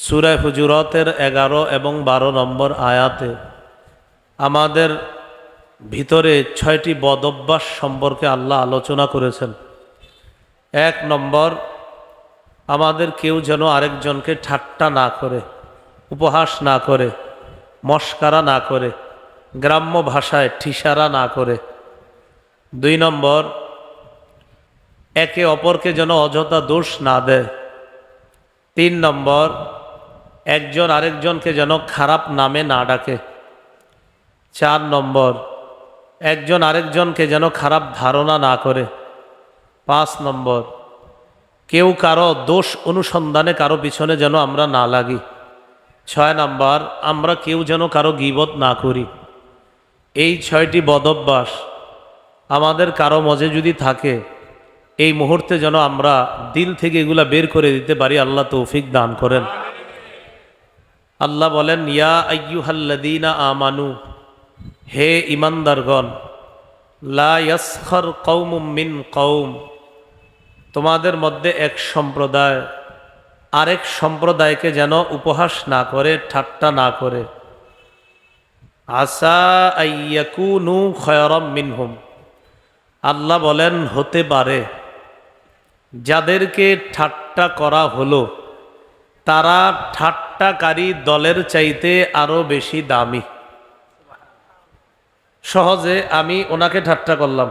সূরা হুজুরাতের 11 এবং 12 নম্বর আয়াতে আমাদের ভিতরে 6টি বদ অভ্যাস সম্পর্কে আল্লাহ আলোচনা করেছেন। 1 নম্বর, আমাদের কেউ যেন আরেকজনকে ঠাট্টা না করে, উপহাস না করে, মস্কারা না করে, গ্রাম্য ভাষায় ঠিসারা না করে। 2 নম্বর, একে অপরকে যেন অযথা দোষ না দেয়। 3 নম্বর, একজন আরেকজনকে যেন খারাপ নামে না ডাকে। 4 নম্বর, একজন আরেকজনকে যেন খারাপ ধারণা না করে। 5 নম্বর, কেউ কারো দোষ অনুসন্ধানে কারো পিছনে যেন আমরা না লাগি। 6 নম্বর, আমরা কেউ যেন কারো গীবত না করি। এই 6টি বদঅভ্যাস আমাদের কারো মজে যদি থাকে, এই মুহূর্তে যেন আমরা দিল থেকে এগুলা বের করে দিতে পারি। আল্লাহ তৌফিক দান করেন। আল্লাহ বলেন, ইয়া আইয়ুহাল্লাযীনা আমানু, হে ঈমানদারগণ, লা ইয়াসখার কওমুম মিন কওম, তোমাদের মধ্যে এক সম্প্রদায় আরেক সম্প্রদায়কে যেন উপহাস না করে, ঠাট্টা না করে। আসা আইয়াকুনু খায়রাম মিনহুম, আল্লাহ বলেন হতে পারে যাদেরকে ঠাট্টা করা হলো তারা ঠাট্টাকারী দলের চাইতে আরো বেশি দামি। সহজে আমি ওনাকে ঠাট্টা করলাম,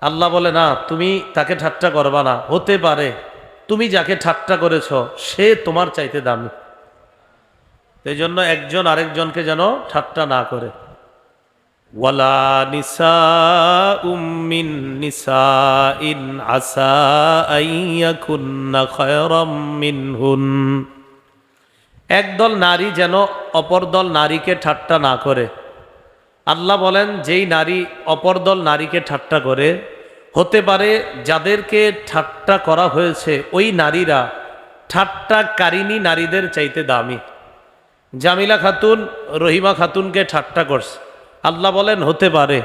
আল্লাহ বলে না, তুমি তাকে ঠাট্টা করবা না, হতে পারে তুমি যাকে ঠাট্টা করেছ সে তোমার চাইতে দামি। এই জন্য একজন আরেকজনকে যেন ঠাট্টা না করে। ওয়ালা নিসাউম মিন নিসাইন আসা আইয়াকুন্না খায়রাম মিনহুন, একদল নারী যেন অপর দল নারীকে ঠাট্টা না করে। আল্লাহ বলেন, যেই নারী অপর দল নারীকে ঠাট্টা করে, হতে পারে যাদেরকে ঠাট্টা করা হয়েছে ওই নারীরা ঠাট্টাকারিণী নারীদের চাইতে দামি। জামিলা খাতুন রহিমা খাতুনকে ঠাট্টা করছে, আল্লাহ বলেন হতে পারে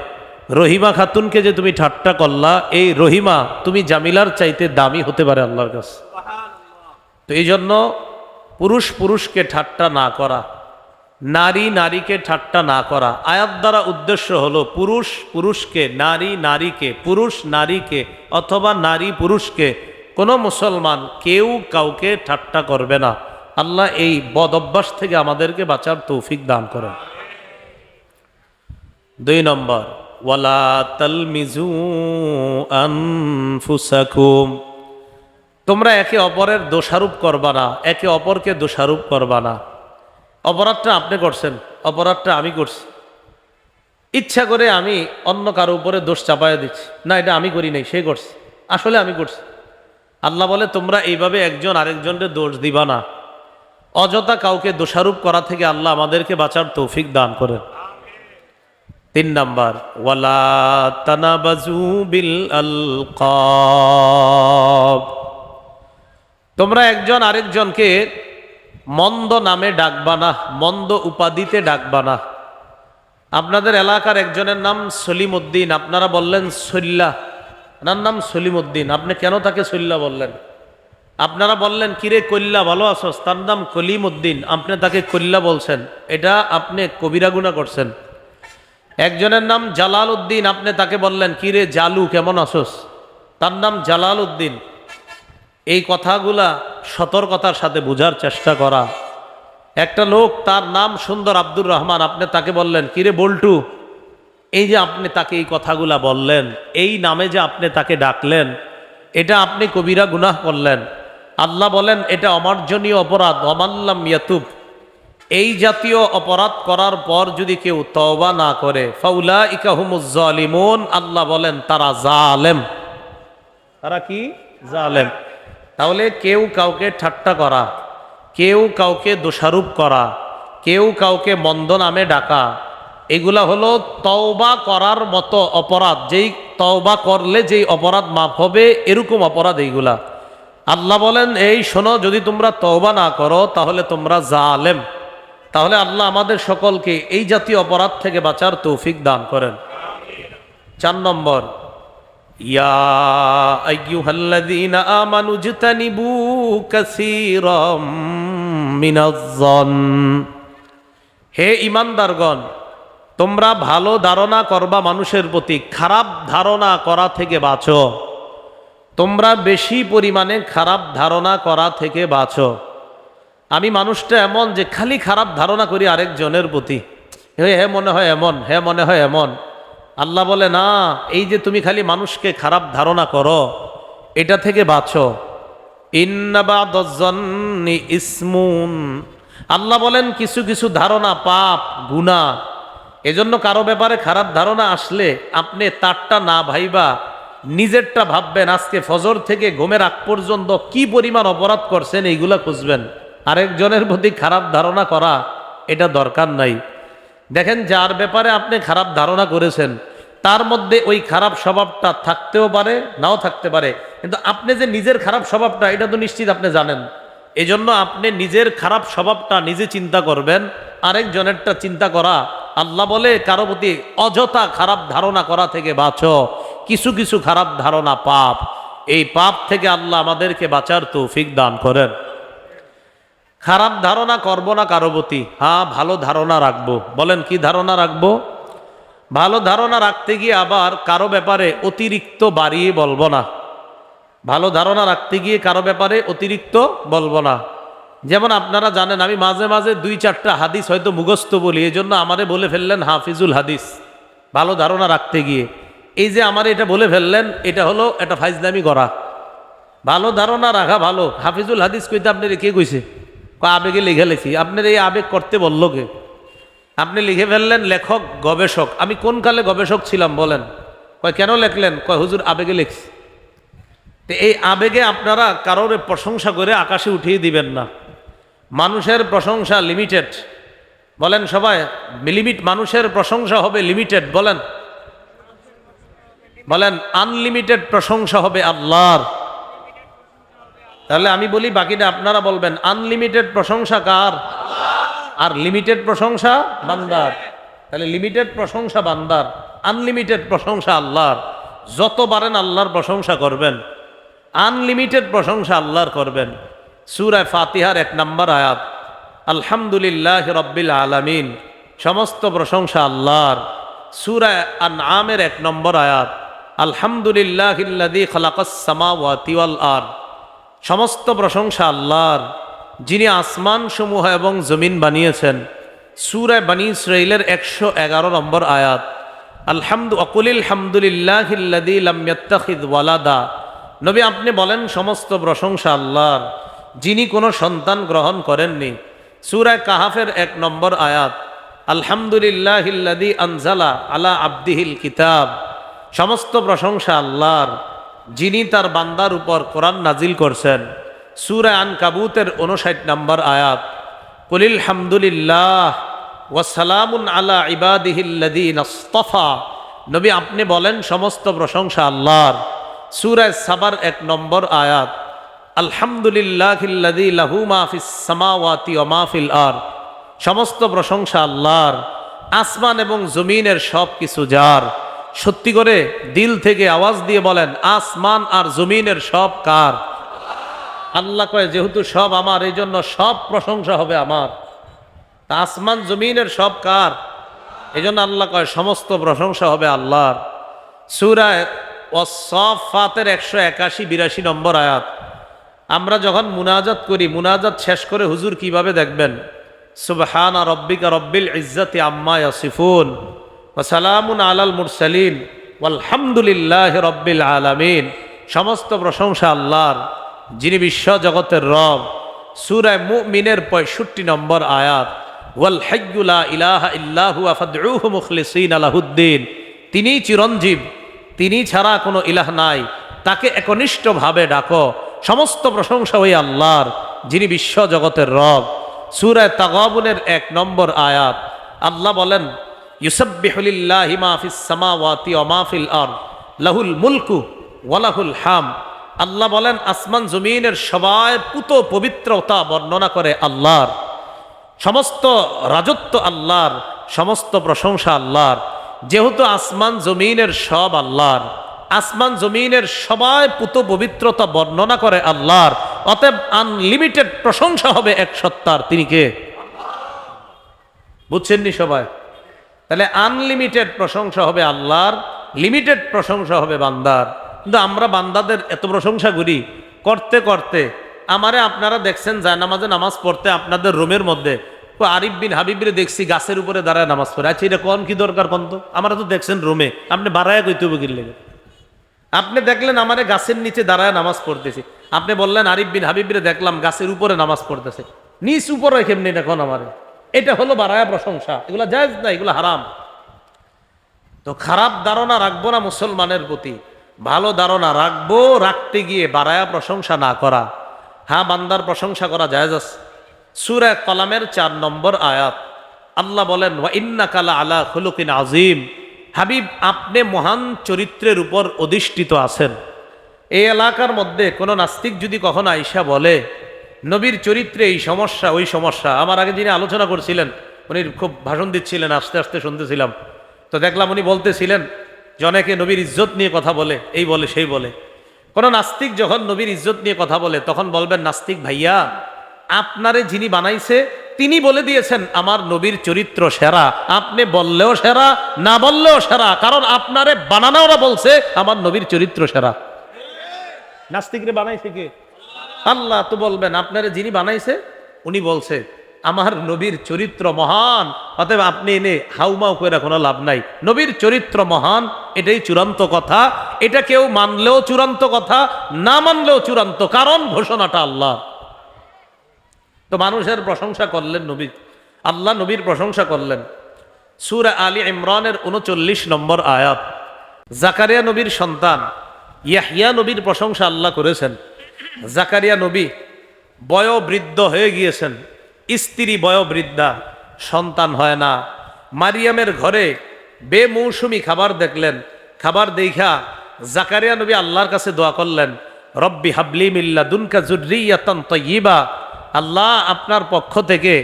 রহিমা খাতুনকে যে তুমি ঠাট্টা করলা, এই রহিমা তুমি জামিলার চাইতে দামি হতে পারে আল্লাহর কাছে। তো এই জন্য পুরুষ পুরুষকে ঠাট্টা না করা, নারী নারীকে ঠাট্টা না করা। আয়াত দ্বারা উদ্দেশ্য হলো পুরুষ পুরুষকে, নারী নারীকে, পুরুষ নারীকে অথবা নারী পুরুষকে, কোনো মুসলমান কেউ কাউকে ঠাট্টা করবে না। আল্লাহ এই বদ অভ্যাস থেকে আমাদেরকে বাঁচার তৌফিক দান করেন। 2 নম্বর, ওয়ালা তালমিজু আনফুসাকুম, তোমরা একে অপরের দোষারোপ করবা না, একে অপরকে দোষারোপ করবা না। অপরাধটা আপনি করছেন, অপরাধটা আমি করছি, ইচ্ছা করে আমি অন্য কারো উপরে দোষ চাপাইয়া দিচ্ছি, না এটা আমি করি নাই, সে করছে, আসলে আমি করছি। আল্লাহ বলে তোমরা এইভাবে একজন আরেকজনকে দোষ দিবা না। অযথা কাউকে দোষারোপ করা থেকে আল্লাহ আমাদেরকে বাঁচার তৌফিক দান করেন। 3 নাম্বার, ওয়ালা তানাবাজু বিল আলকাব, তোমরা একজন আরেকজনকে মন্দ নামে ডাকবা না, মন্দ উপাধিতে ডাকবা না। আপনাদের এলাকার একজনের নাম সলিম উদ্দিন, আপনারা বললেন সল্লা, ওনার নাম সলিম উদ্দিন, আপনি কেন তাকে সল্লা বললেন? আপনারা বললেন কিরে কল্লা ভালো আছস, তার নাম কলিম উদ্দিন, আপনি তাকে কল্লা বলছেন, এটা আপনি কবিরা গুনাহ করছেন। একজনের নাম জালাল উদ্দিন, আপনি তাকে বললেন কিরে জালু কেমন আছস, তার নাম জালাল উদ্দিন। এই কথাগুলা সতর্কতার সাথে বোঝার চেষ্টা করা। একটা লোক তার নাম সুন্দর আব্দুর রহমান, আপনি তাকে বললেন কিরে বল্টু, এই যে আপনি তাকে এই কথাগুলা বললেন, এই নামে যে আপনি তাকে ডাকলেন, এটা আপনি কবিরা গুনাহ করলেন। আল্লাহ বলেন এটা অমার্জনীয় অপরাধ। ওয়ামাল্লাম ইয়াতুব, এই জাতীয় অপরাধ করার পর যদি কেউ তওবা না করে, ফাউলাইকা হুমুজ জালিমুন, আল্লাহ বলেন তারা জালেম। তারা কি? জালেম। তাহলে কেউ কাউকে ঠাট্টা করা, কেউ কাউকে দোষারোপ করা, কেউ কাউকে মন্দ নামে ডাকা, এগুলা হলো তওবা করার মতো অপরাধ। যেই তওবা করলে যেই অপরাধ মাফ হবে, এরকম অপরাধ এইগুলা। আল্লাহ বলেন এই শোনো, যদি তোমরা তওবা না করো তাহলে তোমরা জালেম। তাহলে আল্লাহ আমাদের সকলকে এই জাতীয় অপরাধ থেকে বাঁচার তৌফিক দান করেন। 4 নম্বর, ইয়া আইয়ুহাল্লাযীনা আমানু ইজতানিবু কাসীরাম মিনাজ-জন। হে ঈমানদারগণ, তোমরা ভালো ধারণা করবা মানুষের প্রতি, খারাপ ধারণা করা থেকে বাঁচো। তোমরা বেশি পরিমাণে খারাপ ধারণা করা থেকে বাঁচো। আমি মানুষটা এমন যে খালি খারাপ ধারণা করি আরেকজনের প্রতি, হে মনে হয় এমন, হে মনে হয় এমন। আল্লাহ বলে না, এই যে তুমি খালি মানুষকে খারাপ ধারণা করো, এটা থেকে বাঁচো। ইন্না বা'দাজ-জন্নি ইসমুন। আল্লাহ বলেন কিছু কিছু ধারণা পাপ, গুনাহ। এজন্য কারো ব্যাপারে খারাপ ধারণা আসলে আপনি তারটা না ভাইবা নিজেরটা ভাববেন। আজকে ফজর থেকে ঘুমের আগ পর্যন্ত কি পরিমাণ অপরাধ করছেন এইগুলা খুঁজবেন। আরেকজনের প্রতি খারাপ ধারণা করা এটা দরকার নাই। দেখেন, যার ব্যাপারে আপনি খারাপ ধারণা করেছেন তার মধ্যে ওই খারাপ স্বভাবটা থাকতেও পারে, নাও থাকতে পারে, কিন্তু আপনি যে নিজের খারাপ স্বভাবটা এটা তো নিশ্চিত আপনি জানেন। এজন্য আপনি নিজের খারাপ স্বভাবটা নিজে চিন্তা করবেন, আরেকজনেরটা চিন্তা করা। আল্লাহ বলে কারো প্রতি অযথা খারাপ ধারণা করা থেকে বাঁচো। কিছু কিছু খারাপ ধারণা পাপ, এই পাপ থেকে আল্লাহ আমাদেরকে বাঁচার তৌফিক দান করেন। খারাপ ধারণা করব না কারো প্রতি, হ্যাঁ ভালো ধারণা রাখবো। বলেন কি ধারণা রাখবো? ভালো ধারণা রাখতে গিয়ে আবার কারো ব্যাপারে অতিরিক্ত বাড়িয়ে বলবো না। ভালো ধারণা রাখতে গিয়ে কারো ব্যাপারে অতিরিক্ত বলবো না। যেমন আপনারা জানেন আমি মাঝে মাঝে 2-4টা হাদিস হয়তো মুখস্থ বলি, এই জন্য আমারে বলে ফেললেন হাফিজুল হাদিস ভালো ধারণা রাখতে গিয়ে। এই যে আমার এটা বলে ফেললেন, এটা হলো একটা ফাইজলামি করা। ভালো ধারণা রাখা ভালো, হাফিজুল হাদিস কইতে আপনার কে কইছে? আবেগে লিখে লেখি। আপনার এই আবেগ করতে বললো কে? আপনি লিখে ফেললেন লেখক গবেষক। আমি কোন কালে গবেষক ছিলাম বলেন? কয় কেন লেখলেন? কয় হুজুর আবেগে লিখছি। তো এই আবেগে আপনারা কারোর প্রশংসা করে আকাশে উঠিয়ে দিবেন না। মানুষের প্রশংসা লিমিটেড। বলেন সবাই, লিমিট। মানুষের প্রশংসা হবে লিমিটেড। বলেন বলেন আনলিমিটেড প্রশংসা হবে আল্লাহর। তাহলে আমি বলি, বাকিটা আপনারা বলবেন। আনলিমিটেড প্রশংসা কার? আর লিমিটেড প্রশংসা বান্দার। তাহলে লিমিটেড প্রশংসা বান্দার, আনলিমিটেড প্রশংসা আল্লাহর। যত পারেন আল্লাহর প্রশংসা করবেন, আনলিমিটেড প্রশংসা আল্লাহর করবেন। সূরা ফাতিহার 1 নম্বর আয়াত, আলহামদুলিল্লাহি রাব্বিল আলামিন, সমস্ত প্রশংসা আল্লাহর। সূরা আনআমের 1 নম্বর আয়াত, আলহামদুলিল্লাহিল্লাযী খালাকাস সামাওয়াতি ওয়াল আরদ, সমস্ত প্রশংসা আল্লাহর যিনি আসমান সমূহ এবং জমিন বানিয়েছেন। সূরা বনী ইসরাঈলের 111 নম্বর আয়াত, কুলিল হামদুলিল্লাহিল্লাযী লাম ইয়াত্তাখিয ওয়ালাদা। নবী আপনি বলেন সমস্ত প্রশংসা আল্লাহর যিনি কোনো সন্তান গ্রহণ করেননি। সূরা কাহাফের 1 নম্বর আয়াত, আলহামদুলিল্লাহিল্লাযী আনজালা আলা আবদিহিল কিতাব, সমস্ত প্রশংসা আল্লাহর যিনি তার বান্দার উপর কোরআন নাজিল করছেন। সূরা আনকাবুতের 59 নম্বর আয়াত, কুলিল হামদুলিল্লাহ ওয়া সালামুন আলা ইবাদিহিল্লাযীনা ইসতাফা। নবী আপনি বলেন সমস্ত প্রশংসা আল্লাহর। সূরা সাবার 1 নম্বর আয়াত, আলহামদুলিল্লাহিল্লাযী লাহু মা ফিস সামাওয়াতি ওয়া মা ফিল আরদ, সমস্ত প্রশংসা আল্লাহর, আসমান এবং জমিনের সব কিছু যার। সত্যি করে দিল থেকে আওয়াজ দিয়ে বলেন, আসমান আর জমিনের সব কার? আল্লাহ কয় যেহেতু সব আমার, এই জন্য সব প্রশংসা হবে আমার। তা আসমান জমিনের সব কার? এই জন্য আল্লাহ কয় সমস্ত প্রশংসা হবে আল্লাহর। সূরা ওয়াস-সাফফাতের 181-82 নম্বর আয়াত, আমরা যখন মুনাজাত করি, মুনাজাত শেষ করে হুজুর কিভাবে দেখবেন? সুবহানা রাব্বিকা রাব্বিল ইজ্জাতি আম্মা ইয়াসিফুন ওয়া সালামুন আলাল মুরসালিন ওয়ালহামদুলিল্লাহি রাব্বিল আলামিন, সমস্ত প্রশংসা আল্লাহর যিনি বিশ্ব জগতের রব। সূরা মুমিনের 65 নম্বর আয়াত, ওয়াল হাইয়্যু লা ইলাহা ইল্লা হুয়া ফাদউহু মুখলিসিনা লাহুদ্দিন, তিনিই চিরঞ্জীব, তিনি ছাড়া কোনো ইলাহ নাই, তাকে একনিষ্ঠভাবে ডাকো। সমস্ত প্রশংসা ওই আল্লাহর যিনি বিশ্ব জগতের রব। সূরা তাগাবুনের 1 নম্বর আয়াত, আল্লাহ বলেন ইউসাব্বিহু লিল্লাহি মা ফিস সামাওয়াতি ওয়া মা ফিল আরদ লাহুল মুলকু ওয়া লাহুল হাম। আল্লাহ বলেন আসমান জমিনের সবাই পুত পবিত্রতা বর্ণনা করে আল্লাহর, সমস্ত রাজত্ব আল্লাহর, সমস্ত প্রশংসা আল্লাহর। যেহেতু আসমান জমিনের সব আল্লাহর, আসমান জমিনের সবাই পুত পবিত্রতা বর্ণনা করে আল্লাহর, অতএব আনলিমিটেড প্রশংসা হবে এক সত্তার, তিনি কে? বুঝছেননি সবাই? তাহলে আনলিমিটেড প্রশংসা হবে আল্লাহর, লিমিটেড প্রশংসা হবে বান্দার। কিন্তু আমরা বান্দাদের এত প্রশংসা করি, করতে করতে আমারে আপনারা দেখছেন জায়নামাজে নামাজ পড়তে আপনাদের রুমের মধ্যে আরিফ বিন হাবিবরে দেখছি গাছের উপরে দাঁড়ায় নামাজ পড়ে। আচ্ছা, এটা কোন কি দরকার কোন তো? আমরা তো দেখছেন রুমে, আপনি বাড়ায় কইতে হবে কি লেগে? আপনি দেখলেন আমারে গাছের নিচে দাঁড়ায় নামাজ পড়তেছি, আপনি বললেন আরিফ বিন হাবিবরে দেখলাম গাছের উপরে নামাজ পড়তেছে, নিচ উপরে কেমনি এখন আমারে? এটা হলো বাড়ায়া প্রশংসা, এগুলা জায়েজ না, এগুলো হারাম। তো খারাপ ধারণা রাখবো না মুসলমানের প্রতি, ভালো ধারণা রাখবো, রাখতে গিয়ে বাড়ায়া প্রশংসা না করা। হ্যাঁ, বান্দার প্রশংসা করা জায়েজ আছে। সূরা কলামের 4 নম্বর আয়াত আল্লাহ বলেন, ওয়া ইন্নাকা লা আলা খুলুকিন আযীম, হাবিব আপনি মহান চরিত্রের উপর অধিষ্ঠিত আছেন। এই এলাকার মধ্যে কোনো নাস্তিক যদি কখনো আইসা বলে নবীর চরিত্রে এই সমস্যা ওই সমস্যা, আমার আগে যিনি আলোচনা করছিলেন উনি খুব ভাষণ দিচ্ছিলেন, আস্তে আস্তে শুনতেছিলাম, তো দেখলাম উনি বলতেছিলেন যে অনেকে নবীর ইজ্জত নিয়ে কথা বলে, এই বলে সেই বলে। কোনো নাস্তিক যখন নবীর ইজ্জত নিয়ে কথা বলে তখন বলবেন, নাস্তিক ভাইয়া, আপনারে যিনি বানাইছে তিনি বলে দিয়েছেন আমার নবীর চরিত্র সেরা, আপনি বললেও সেরা, না বললেও সেরা, কারণ আপনারে বানানোরা বলছে আমার নবীর চরিত্র সেরা। নাস্তিকরে বানাইছে কে? আল্লাহ। তো বলবেন আপনারে যিনি বানাইছে উনি বলছে আমার নবীর চরিত্র মহান, অতএব আপনি এনে হাউমাউ করে কোনো লাভ নাই, নবীর চরিত্র মহান, এটাই চূড়ান্ত কথা। এটা কেউ মানলেও চূড়ান্ত কথা, না মানলেও চূড়ান্ত, কারণ ঘোষণাটা আল্লাহ। তো মানুষের প্রশংসা করলেন নবী, আল্লাহ নবীর প্রশংসা করলেন। সূরা আলী ইমরানের 39 নম্বর আয়াত, জাকারিয়া নবীর সন্তান ইয়াহইয়া নবীর প্রশংসা আল্লাহ করেছেন। জাকারিয়া নবী বয়োবৃদ্ধ হয়ে গিয়েছেন, স্ত্রী বয়োবৃদ্ধা, সন্তান হয় না। মারিয়ামের ঘরে বেমৌসুমি খাবার দেখলেন, খাবার দেখা জাকারিয়া নবী আল্লাহর কাছে দোয়া করলেন, রব্বি হাবলি মিন লাদুনকা যুররিয়াতান তাইয়্যিবা, আল্লাহ আপনার পক্ষ থেকে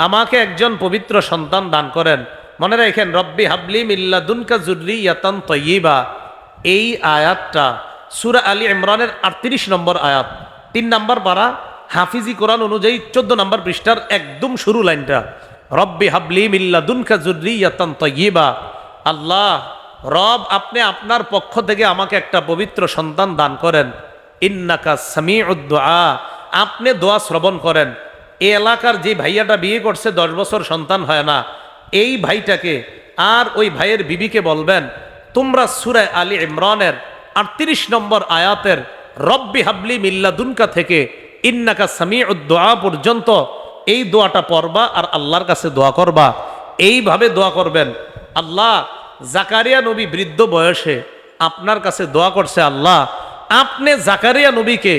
আমাকে একজন পবিত্র সন্তান দান করেন। মনে রাখেন, রব্বি হাবলি মিন লাদুনকা যুররিয়াতান তাইয়্যিবা, এই আয়াতটা সূরা আলী ইমরানের 38 নম্বর আয়াত, 3 নম্বর পারা, হাফিজি কোরআন অনুযায়ী 14 নম্বর পৃষ্ঠার একদম শুরু লাইনটা, রব্বি হাবলি মিন লাদুনকা যুররিয়াতান তাইয়্যিবা, আল্লাহ রব আপনি আপনার পক্ষ থেকে আমাকে একটা পবিত্র সন্তান দান করেন। ইন্নাকা সামিউদ দুআ, আপনি দোয়া শ্রবণ করেন। এই এলাকার যে ভাইয়াটা বিয়ে করছে 10 বছর সন্তান হয় না, এই ভাইটাকে আর ওই ভাইয়ের বিবিকে বলবেন, তোমরা সূরা আলী ইমরানের 38 নম্বর আয়াতের রব্বি হাবলি মিন লাদুনকা থেকে ইন্নাকা সামিউদ দুআ পর্যন্ত এই দোয়াটা পড়বা আর আল্লাহর কাছে দোয়া করবা। এইভাবে দোয়া করবেন, আল্লাহ জাকারিয়া নবী বৃদ্ধ বয়সে আপনার কাছে দোয়া করছে, আল্লাহ আপনি জাকারিয়া নবীকে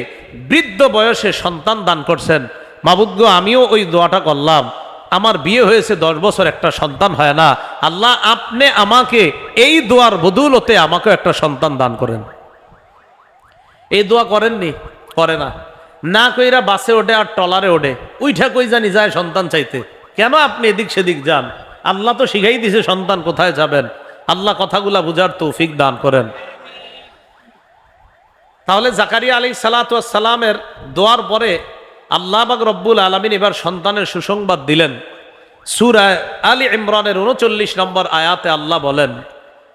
বৃদ্ধ বয়সে সন্তান দান করছেন, মাবুদ গো আমিও ওই দোয়াটা করলাম, আমার বিয়ে হয়েছে 10 বছর, একটা সন্তান হয় না, আল্লাহ আপনি আমাকে এই দোয়ার বদৌলতে আমাকে একটা সন্তান দান করেন। এই দোয়া করেননি? করে না, না কইরা বাসে ওঠে আর টলারে ওঠে, উইঠা কই জানি যায় সন্তান চাইতে। কেন আপনি এদিক সেদিক যান? আল্লাহ তো শিখাই দিছে সন্তান কোথায় যাবেন। আল্লাহ কথাগুলা বুঝার তৌফিক দান করেন। তাহলে জাকারিয়া আলাইহিস সালাতু ওয়াস সালামের দোয়ার পরে আল্লাহ পাক রব্বুল আলামিন এবার সন্তানের সুসংবাদ দিলেন। সূরা আলী ইমরানের 39 নম্বর আয়াতে আল্লাহ বলেন,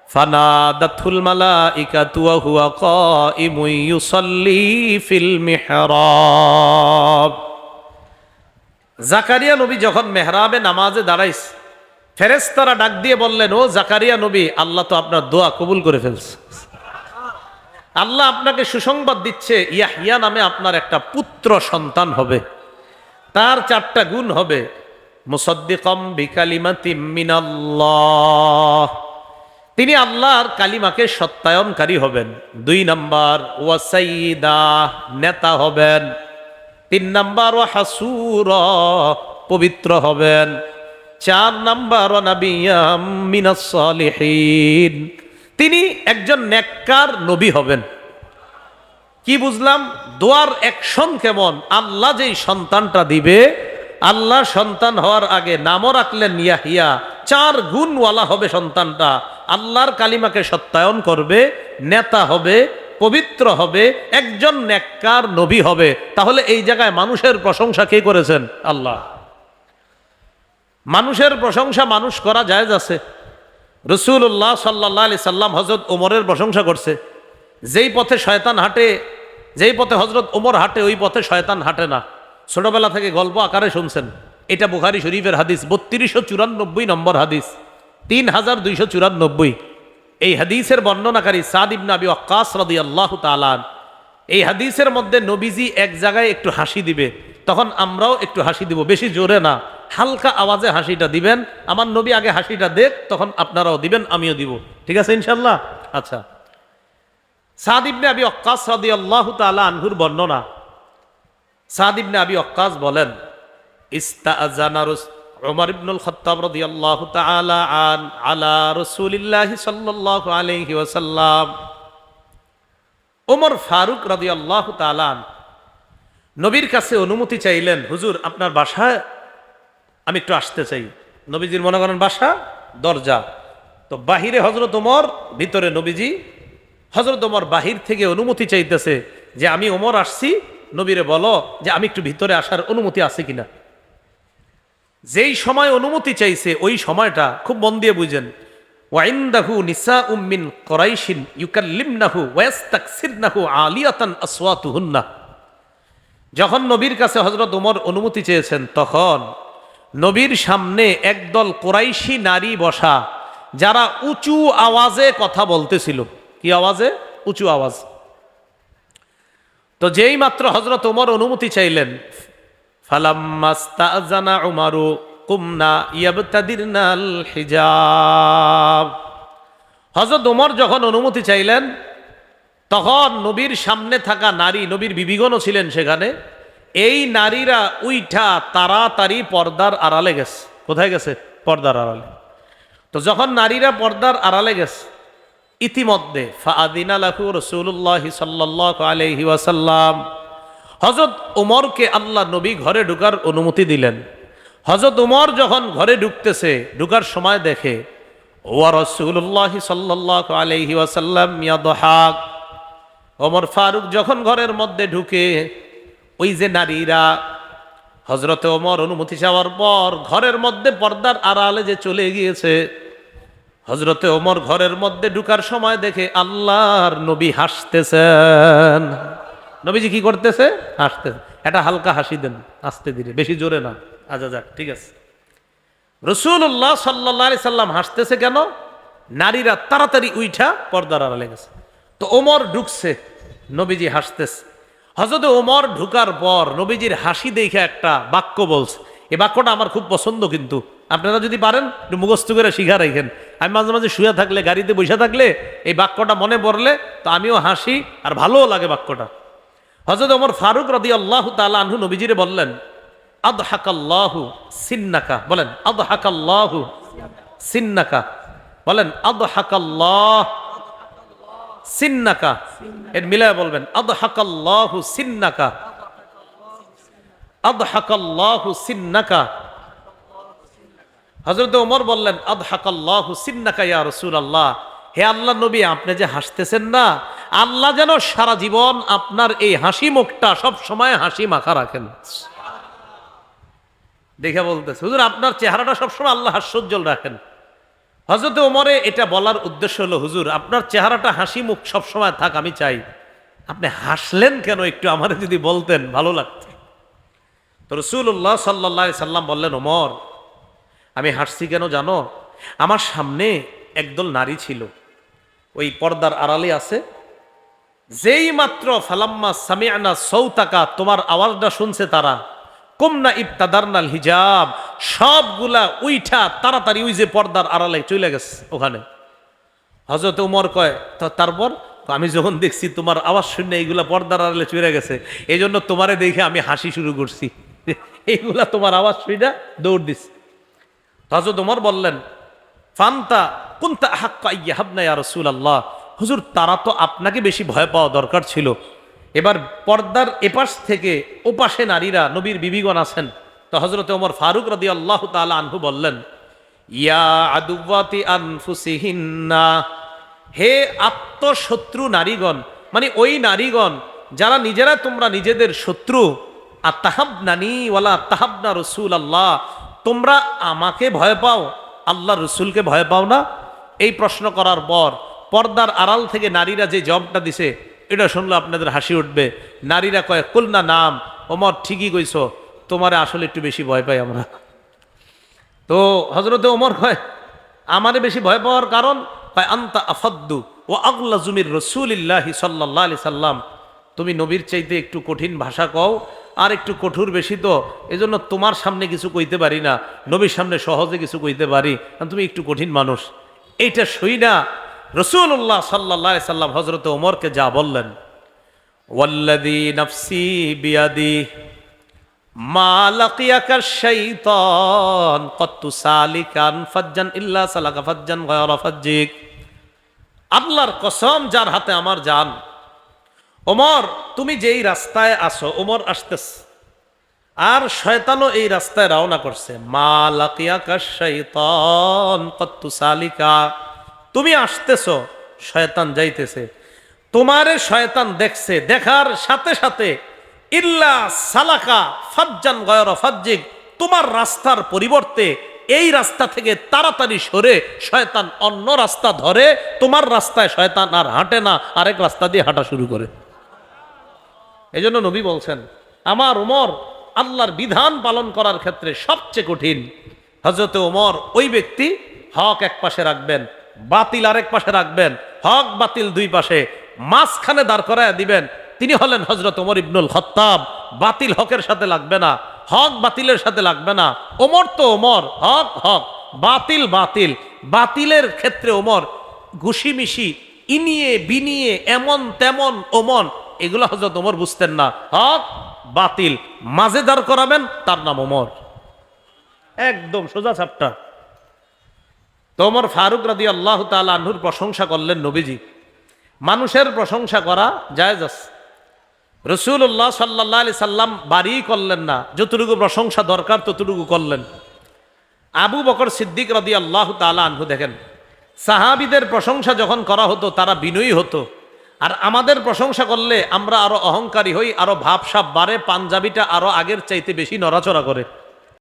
ফানাদাতুল মালাইকাতু ওয়া হুয়া কাইমুন ইউসাল্লি ফিল মিহরাব। জাকারিয়া নবী যখন মেহরাবে নামাজে দাঁড়াইছে, ফেরেশতারা ডাক দিয়ে বললেন, ও জাকারিয়া নবী, আল্লাহ তো আপনার দোয়া কবুল করে ফেলছে। আল্লাহ আপনাকে সুসংবাদ দিচ্ছে, ইয়াহইয়া নামে আপনার একটা পুত্র সন্তান হবে, তার 4টা গুণ হবে। মুসাদ্দিকাম বিকালিমাতিম মিনাল্লাহ, তিনি আল্লাহর কালিমাকে সত্যায়নকারী হবেন। 2 নাম্বার, ওয়া সাইয়্যিদা, নেতা হবেন। 3 নাম্বার, ওয়া হাসুরা, পবিত্র হবেন। 4 নাম্বার, ওয়া নাবিয়্যাম মিনাস সালিহিন, তিনি একজন নেককার নবী হবেন। কি বুঝলাম? দোয়ার অ্যাকশন কেমন? আল্লাহ যেই সন্তানটা দিবে, আল্লাহ সন্তান হওয়ার আগে নামও রাখলেন ইয়াহইয়া, 4 গুণওয়ালা হবে সন্তানটা, আল্লাহর কালিমাকে সত্যায়ন করবে, নেতা হবে, পবিত্র হবে, একজন নেককার নবী হবে, তাহলে এই জায়গায় মানুষের প্রশংসা কে করেছেন? আল্লাহ। মানুষের প্রশংসা মানুষ করা জায়েজ আছে। রাসূলুল্লাহ সাল্লাল্লাহু আলাইহি সাল্লাম হযরত ওমরের প্রশংসা করছে। যেই পথে শয়তান হাঁটে, যেই পথে হযরত ওমর হাঁটে, ওই পথে শয়তান হাঁটে না। ছোটবেলা থেকে গল্প আকারে শুনছেন। এটা বুখারী শরীফের হাদিস, 3294 নম্বর হাদিস, 3294। এই হাদিসের বর্ণনাকারী সাদ ইবনে আবি ওয়াক্কাস রাদিয়াল্লাহু তাআলা। এই হাদিসের মধ্যে নবীজি এক জায়গায় একটু হাসি দিবে, তখন আমরাও একটু হাসি দিব, বেশি জোরে না, হালকা আওয়াজে হাসিটা দিবেন। আমার নবী আগে হাসিটা দেখ, তখন আপনারাও দিবেন, আমিও দিব। ঠিক আছে ইনশাআল্লাহ? আচ্ছা, সাদ ইবনে আবি ওয়াক্কাস রাদিয়াল্লাহু তাআলা আনহুর বর্ণনা। সাদ ইবনে আবি ওয়াক্কাস বলেন, ইস্তাআযানা উমর ইবনুল খাত্তাব রাদিয়াল্লাহু তাআলা আলা রাসূলিল্লাহি সাল্লাল্লাহু আলাইহি ওয়াসাল্লাম। ওমর ফারুক রাদিয়াল্লাহু তাআলা নবীর কাছে অনুমতি চাইলেন, হুজুর আপনার বাসায় আমি একটু আসতে চাই। নবীজির মনে করেন বাসা দরজা, তো বাহিরে হযরত ওমর, ভিতরে নবীজি। হযরত ওমর বাহির থেকে অনুমতি চাইতেছে যে আমি ওমর আসছি, নবীরে বলো যে আমি একটু ভিতরে আসার অনুমতি আছে কিনা। যেই সময় অনুমতি চাইছে ওই সময়টা খুব মন দিয়ে বুঝেন। ওয়াইন্দাহু নিসাউম মিন কুরাইশিন ইউকাল্লিমনাহু ওয়া ইস্তাকসিরনাহু আলিয়াতান আসওয়াতুহুন্না। যখন নবীর কাছে হযরত ওমর অনুমতি চেয়েছেন, তখন নবীর সামনে একদল কুরাইশি নারী বসা, যারা উঁচু আওয়াজে কথা বলতেছিল। কি আওয়াজে? উঁচু আওয়াজ। তো যেই মাত্র হযরত ওমর অনুমতি চাইলেন, ফালাম্মাস্তাযানা উমারু কুমনা ইয়াবতাদিরনাল হিজাব। হযরত ওমর যখন অনুমতি চাইলেন, তখন নবীর সামনে থাকা নারী, নবীর বিবিগণও ছিলেন সেখানে, এই নারীরা উইঠা তাড়াতাড়ি পর্দার আড়ালে গেছে। কোথায় গেছে? পর্দার আড়ালে। তো যখন নারীরা পর্দার আড়ালে গেছে, ইতিমধ্যে ফাআযিনা লাহু রাসূলুল্লাহি সাল্লাল্লাহু আলাইহি ওয়াসাল্লাম, হযরত ওমরকে আল্লাহ নবী ঘরে ঢুকার অনুমতি দিলেন। হযরত ওমর যখন ঘরে ঢুকতেছে, ঢুকার সময় দেখে ওয়া রাসূলুল্লাহি সাল্লাল্লাহু আলাইহি ওয়াসাল্লাম ইয়াদহাক। ওমর ফারুক যখন ঘরের মধ্যে ঢুকে, ওই যে নারীরা হযরতে ওমর অনুমতি চাওয়ার পর ঘরের মধ্যে পর্দার আড়ালে যে চলে গিয়েছে, হযরতে ওমর ঘরের মধ্যে ঢুকার সময় দেখে আল্লাহর নবী হাসতেছেন। নবীজি কি করতেছে? হাসতেছে। এটা হালকা হাসি দেন, আস্তে ধীরে, বেশি জোরে না। আচ্ছা যাক, ঠিক আছে। রাসূলুল্লাহ সাল্লাল্লাহু আলাইহি সাল্লাম হাসতেছে কেন? নারীরা তাড়াতাড়ি উইঠা পর্দার আড়ালে গেছে। তো ওমর ঢুকছে, নবীজি হাসতেছে। হযরত ওমর ঢুকার পর নবীজির হাসি দেখে একটা বাক্য বলছে। এই বাক্যটা আমার খুব পছন্দ, কিন্তু আপনারা যদি পারেন একটু মুখস্থ করে শিখা রাখেন। আমি মাঝে মাঝে শুয়ে থাকলে, গাড়িতে বসে থাকলে এই বাক্যটা মনে পড়লে তো আমিও হাসি আর ভালোও লাগে বাক্যটা। হযরত ওমর ফারুক রাদিয়াল্লাহু তাআলা আনহু নবীজিরে বললেন, আদহাকাল্লাহু সিন্নাকা। বলেন আদহাকাল্লাহু সিন্নাকা। বলেন আদহাকাল্লাহ সিন্নাকা। এর মিলায় বলবেন আদহাকাল্লাহু সিন্নাকা, আদহাকাল্লাহু সিন্নাকা। হযরত ওমর বললেন, আদহাকাল্লাহু সিন্নাকা ইয়া রাসূলুল্লাহ। হে আল্লাহ নবী, আপনি যে হাসতেছেন না, আল্লাহ যেন সারা জীবন আপনার এই হাসি মুখটা সব সময় হাসি মাখা রাখেন। দেখে বলতেছে, হুজুর আপনার চেহারাটা সবসময় আল্লাহ হাস্যোজ্জ্বল রাখেন। হযরত ওমরে এটা বলার উদ্দেশ্য হলো, হুজুর আপনার চেহারাটা হাসি মুখ সবসময় থাক, আমি চাই। আপনি হাসলেন কেন একটু আমারে যদি বলতেন ভালো লাগতো। তো রাসূলুল্লাহ সাল্লাল্লাহু আলাইহি সাল্লাম বললেন, ওমর আমি হাসছি কেন জানো? আমার সামনে একদল নারী ছিল, ওই পর্দার আড়ালে আছে। যেই মাত্র ফালাম্মা সামি'না সাউতাকা, তোমার আওয়াজটা শুনছে তারা, কুমনা ইবতাদারনাল হিজাব, সবগুলা উইঠা তাড়াতাড়ি ওই যে পর্দার আড়ালে চলে গেছে ওখানে। হযরত ওমর কয়, তারপর? আমি যখন দেখছি তোমার আওয়াজ শুনে এইগুলা পর্দার আড়ালে চলে গেছে, এই জন্য তোমারে দেখে আমি হাসি শুরু করছি। এইগুলা তোমার আওয়াজ শুনে দৌড় দিচ্ছে। হযরত ওমর বললেন, ফান্তা কুনতা আহাক্কা ইয়াহাবনা ইয়া রাসূলুল্লাহ। হুজুর তারা তো আপনাকে বেশি ভয় পাওয়া দরকার ছিল। এবার পর্দার এপাশ থেকে ওপাশে নারীরা, নবীর বিবিগণ আছেন। তো হযরত ওমর ফারুক রাদিয়াল্লাহু তাআলা আনহু বললেন, ইয়া আদুওয়াতি আনফুসিহিন্না, হে আত্মশত্রু নারীগণ, মানে ওই নারীগণ যারা নিজেরা তোমরা নিজেদের শত্রু, আর তাহাবনানি ওয়ালা তাহাবনা রসুল আল্লাহ, তোমরা আমাকে ভয় পাও, আল্লাহ রসুলকে ভয় পাও না? এই প্রশ্ন করার পর পর্দার আড়াল থেকে নারীরা যে জবাবটা দিছে এটা শুনলে আপনাদের হাসি উঠবে। নারীরা কয়, কুল না নাম, ওমর ঠিকই কইছ, তোমারে আসলে একটু বেশি ভয় পাই আমরা। তো হজরতে ওমর কয়, আমারে বেশি ভয় পাওয়ার কারণ, কয় আন্তা আফাদ্দু ও আগলা জুমির রসুলিল্লাহি সাল্লাল্লাহু আলাইহি সাল্লাম, তুমি নবীর চাইতে একটু কঠিন ভাষা কও আর একটু কঠোর বেশি, তো এজন্য তোমার সামনে কিছু কইতে পারি না, নবীর সামনে সহজে কিছু কইতে পারি, কারণ তুমি একটু কঠিন মানুষ। এইটা সই না রসুল্লাহ সাল্লাল্লাহু আলাইহি সাল্লাম হজরত ওমরকে যা বললেন, ওয়াল্লাযী নাফসি বিয়াদি মা লাকিয়াকা শাইতান ক্বাদ তুসালিকান ফাজ্জান ইল্লা সালাকা ফাজ্জান গায়রা ফাজ্জিক। আল্লাহর কসম যার হাতে আমার জান, ওমর তুমি যেই রাস্তায় আসো, ওমর আসতেছে আর শয়তানও এই রাস্তায় রওনা করছে। মা লাকিয়াকা শাইতান ক্বাদ তুসালিকা, তুমি আসতেছো, শয়তান যাইতেছে, তোমারে শয়তান দেখছে, দেখার সাথে সাথে ইল্লা সালাকা ফাজ্জান গায়রা ফাজ্জিক, তোমার রাস্তার পরিবর্তে এই রাস্তা থেকে তাড়াতাড়ি সরে শয়তান অন্য রাস্তা ধরে, তোমার রাস্তায় শয়তান আর হাঁটে না, আরেক রাস্তা দিয়ে হাঁটা শুরু করে। এই জন্য নবী বলছেন, আমার ওমর আল্লাহর বিধান পালন করার ক্ষেত্রে সবচেয়ে কঠিন। হযরত ওমর ওই ব্যক্তি, হক এক পাশে রাখবেন, বাতিল আরেক পাশে রাখবেন, হক বাতিল দুই পাশে, মাঝখানে দাঁড় করায় দিবেন। তিনি হলেন হযরত ওমর ইবনুল খাত্তাব। বাতিল হকের সাথে লাগবে না, হক বাতিলের সাথে লাগবে না। ওমর তো ওমর, হক হক, বাতিল বাতিল। বাতিলের ক্ষেত্রে ওমর ঘুষিমিশি, ইনিয়ে বিনিয়ে, এমন তেমন ওমর, এগুলো হযরত ওমর বুঝতেন না। হক বাতিল মাঝে দাঁড় করাবেন, তার নাম ওমর, একদম সোজা চাপটা। তো ওমর ফারুক রাদিয়াল্লাহু তাআলা আনহুর প্রশংসা করলেন নবীজি। মানুষের প্রশংসা করা জায়েজ আছে, রাসূলুল্লাহ সাল্লাল্লাহু আলাইহি সাল্লাম বাড়ি করলেন না, যতটুকু প্রশংসা দরকার ততটুকু করলেন। আবু বকর সিদ্দিক রাদিয়াল্লাহু তাআলা আনহু দেখেন, সাহাবীদের প্রশংসা যখন করা হতো তারা বিনয়ী হতো, আর আমাদের প্রশংসা করলে আমরা আরো অহংকারী হই, আরো ভাবসাব বাড়ে, পাঞ্জাবিটা আরো আগের চাইতে বেশি নড়াচড়া করে।